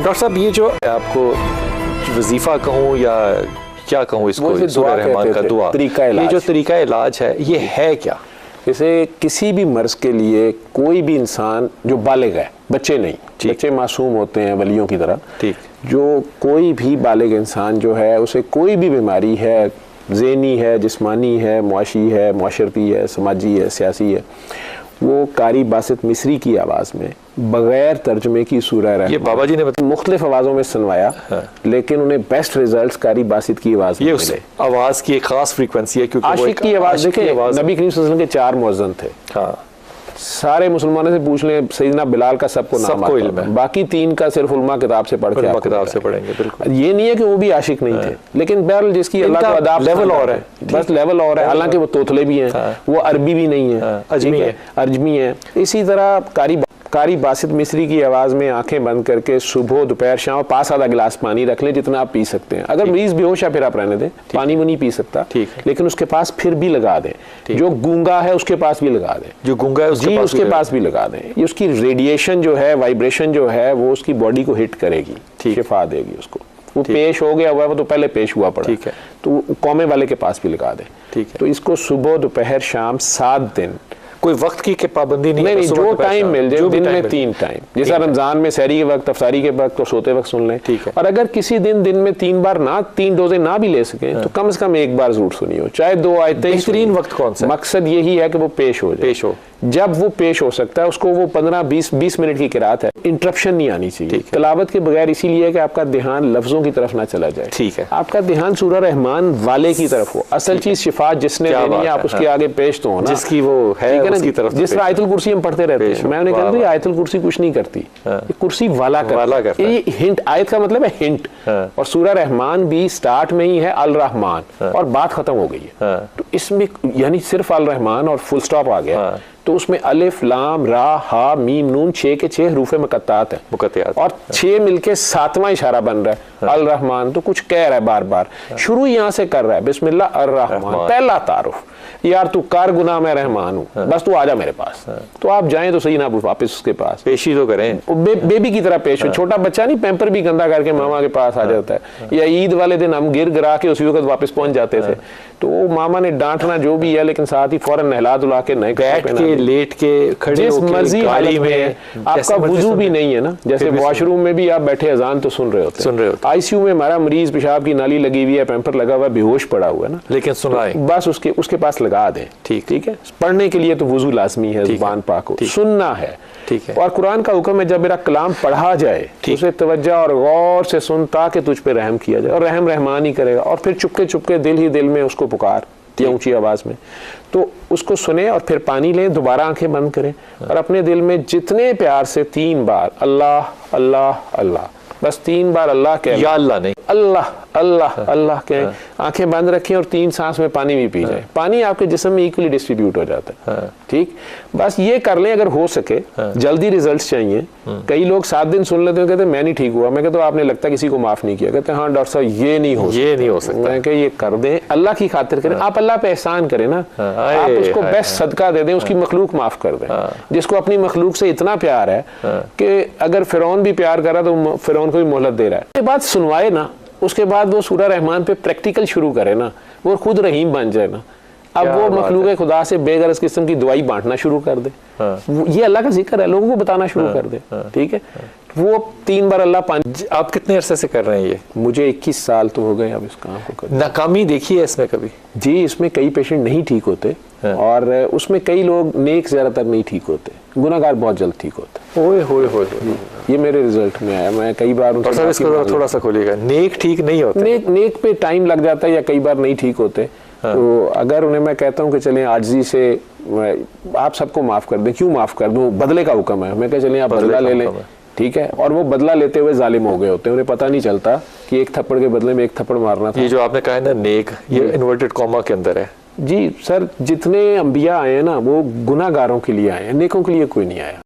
Doctor साहब, ये जो आपको वजीफा कहूँ या क्या कहूँ इसको, सूरह रहमान का दुआ, ये जो तरीका इलाज है ये है क्या? जैसे किसी भी मर्ज के लिए कोई भी इंसान जो बालिग है, बच्चे नहीं, बच्चे मासूम होते हैं वलियों की तरह, ठीक, जो कोई भी बालिग इंसान जो है उसे कोई भी बीमारी है, ज़हनी है, जिस्मानी है, मुआशी है, मुआशरती है, समाजी है, सियासी है, वो कारी बासित मिस्री की आवाज़ में बगैर तर्जुमे की सूरह रहमान, ये बाबा जी ने मुख्तलिफ आवाज़ों में सुनवाया, लेकिन उन्हें बेस्ट रिजल्ट्स कारी बासित की आवाज़ में मिले। आवाज़ की एक खास फ्रीक्वेंसी है, क्योंकि आशिक की आवाज़ देखे, नबी करीम सल्लल्लाहु अलैहि वसल्लम के 4 मुअज्जिन थे। हाँ, सारे मुसलमानों से पूछ लें, सैयदना बिलाल का सबको नाम आता है, बाकी 3 का सिर्फ उलमा किताब से पढ़ के किताब से पढ़ेंगे। बिल्कुल, ये नहीं है कि वो भी आशिक नहीं थे, लेकिन बहरहाल जिसकी अल्लाह को अदाब लेवल और है, बस लेवल और है। हालांकि वो तोतले भी हैं, वो अरबी भी नहीं है, अजमी है। इसी तरह कारी बासित मिस्री की आवाज़ में आंखें बंद करके सुबह दोपहर शाम 5 आधा गिलास पानी रख लें, जितना आप पी सकते हैं। अगर मरीज बेहोश है फिर आप रहने दें, पानी वो नहीं पी सकता, लेकिन उसके पास फिर भी लगा दें। जो गूंगा है उसके पास भी लगा दें, जो गूंगा है उसके पास भी लगा दें। ये उसकी रेडिएशन जो है, वाइब्रेशन जो है, वो उसकी बॉडी को हिट करेगी, शिफा देगी उसको। वो पेश हो गया हुआ है, वो तो पहले पेश हुआ पड़ा, ठीक है, तो कौमे वाले के पास भी लगा दें, ठीक है। तो इसको सुबह दोपहर शाम 7 दिन, कोई वक्त की पाबंदी नहीं, जो टाइम मिल जाए, दिन में 3 टाइम, जैसा रमजान में सहरी के वक्त, अफ्तारी के वक्त और सोते वक्त सुन लें, ठीक है। और अगर किसी दिन में 3 बार ना, 3 डोजे ना भी ले सके, तो कम से कम 1 बार जरूर सुनिए, चाहे 2 आयतें। बेहतरीन वक्त कौन सा? मकसद यही है कि वो पेश हो जाए, जब वो पेश हो सकता है उसको, वो 15-20 मिनट की किरात है, इंटरप्शन नहीं आनी चाहिए तिलावत के बगैर, इसीलिए कि आपका ध्यान लफ्जों की तरफ ना चला जाए, ठीक है, आपका ध्यान सूरह रहमान वाले की तरफ हो। असल चीज शिफा जिसने देनी है, आप उसके आगे पेश तो हो ना, जिसकी वो है उसकी तरफ। जिस तरह आयतुल कुर्सी हम पढ़ते रहते हैं, मैंने कहा आयतुल कुर्सी कुछ नहीं करती, कुर्सी वाला करता है। ये हिंट, आयत का मतलब है हिंट, और सूरह रहमान भी स्टार्ट में ही है अल रहमान और बात खत्म हो गई है, तो इसमें यानी सिर्फ अल रहमान और फुल स्टॉप आ गया, तो उसमें अलिफ लाम रा हा मीम नून 6 के 6 हरूफ मुकत्तात है, और 6 मिलके 7वां इशारा बन रहा है, अल रहमान। तो कुछ कह रहा है बार बार, शुरू यहाँ से कर रहा है, बिस्मिल्लाह अर रहमान, पहला तारुफ, यार तू कार गुनाह मैं रहमान हूँ, बस तू आजा मेरे पास। तो आप जाएं तो सही ना, वापस उसके पास पेशी तो करें, बेबी की तरह पेश हो। छोटा बच्चा नहीं पैम्पर भी गंदा करके मामा के पास आ जाता है, या ईद वाले दिन हम गिर गिरा के उसी वक्त वापस पहुंच जाते थे, तो मामा ने डांटना जो भी है, लेकिन साथ ही फौरन नहला धुला के नए बैठ के, लेट के, खड़े जिस मर्जी हाली में, आपका वुजू भी नहीं है ना, जैसे वॉशरूम में भी आप बैठे अजान तो सुन रहे होते। आईसीयू में हमारा मरीज पेशाब की नाली लगी हुई है, पैम्पर लगा हुआ है, बेहोश पड़ा हुआ है ना, लेकिन सुनाए, बस उसके पास लगा दें, ठीक है। पढ़ने के लिए तो वुजू लाजमी है, जुबान पाक हो, सुनना है, ठीक है। और कुरान का हुक्म है जब मेरा कलाम पढ़ा जाए उसे तवज्जो और गौर से सुन, ताकि तुझ पे रहम किया जाए, और रहम रहमान ही करेगा। और फिर चुपके चुपके दिल ही दिल में उसको पुकार, ऊंची आवाज में, तो उसको सुने और फिर पानी लें, दोबारा आंखें बंद करें, और अपने दिल में जितने प्यार से 3 बार अल्लाह अल्लाह अल्लाह, बस 3 बार अल्लाह कहें, या अल्लाह नहीं, अल्लाह अल्लाह अल्लाह कहें, आंखें बंद रखें और 3 सांस में पानी भी पी जाए। पानी आपके जिस्म में इक्वली डिस्ट्रीब्यूट हो जाता है, ठीक। बस ये कर लें अगर हो सके, जल्दी रिजल्ट्स चाहिए। कई लोग 7 दिन सुन लेते हैं, कहते मैं नहीं ठीक हुआ, मैं कहता आपने लगता किसी को माफ नहीं किया, कहते हाँ डॉक्टर साहब ये नहीं हो सकता। मैं कह ये कर दें, अल्लाह की खातिर करें, आप अल्लाह पे एहसान करें ना, आप उसको बेस्ट सदका दे दें, उसकी मखलूक माफ कर दें, जिसको अपनी मखलूक से इतना प्यार है कि अगर फिरौन भी प्यार कर रहा तो फिरौन को भी मोहलत दे रहा है। उसके बाद सुनवाए ना, उसके बाद वो सूरह रहमान पे प्रैक्टिकल शुरू करे ना, वो खुद रहीम बन जाए ना, अब वो मखलूक खुदा से बेगरज किस्म की दवाई बांटना शुरू कर दे। ये अल्लाह का जिक्र है, लोगों को बताना शुरू कर दे, ठीक है। वो 3 बार अल्लाह पानी। आप कितने अरसे से कर रहे हैं ये? मुझे 21 साल तो हो गए अब इस काम को कर। नाकामी देखी है इसमें कभी? जी, इसमें कई पेशेंट नहीं ठीक होते, और उसमें कई लोग नेक ज्यादातर नहीं ठीक होते, गुनाहगार बहुत जल्द ठीक होते। ओए होए होए, ये मेरे रिजल्ट में आया। मैं कई बार इसको थोड़ा सा खोलिएगा। नेक ठीक नहीं होते, नेक पे टाइम लग जाता है, या कई बार नहीं ठीक होते। तो अगर उन्हें मैं कहता हूँ कि चलें आजिज़ी से आप सबको माफ कर दें, क्यों माफ कर दूं, बदले का हुक्म है, मैं कह चलें आप बदला ले लें, ठीक है। और वो बदला लेते हुए जालिम हो गए होते हैं, उन्हें पता नहीं चलता कि 1 थप्पड़ के बदले में 1 थप्पड़ मारना था। ये जो आपने कहा है ना नेक, ये इन्वर्टेड कॉमा के अंदर है। जी सर, जितने अंबिया आए हैं ना वो गुनाहगारों के लिए आए हैं, नेकों के लिए कोई नहीं आया।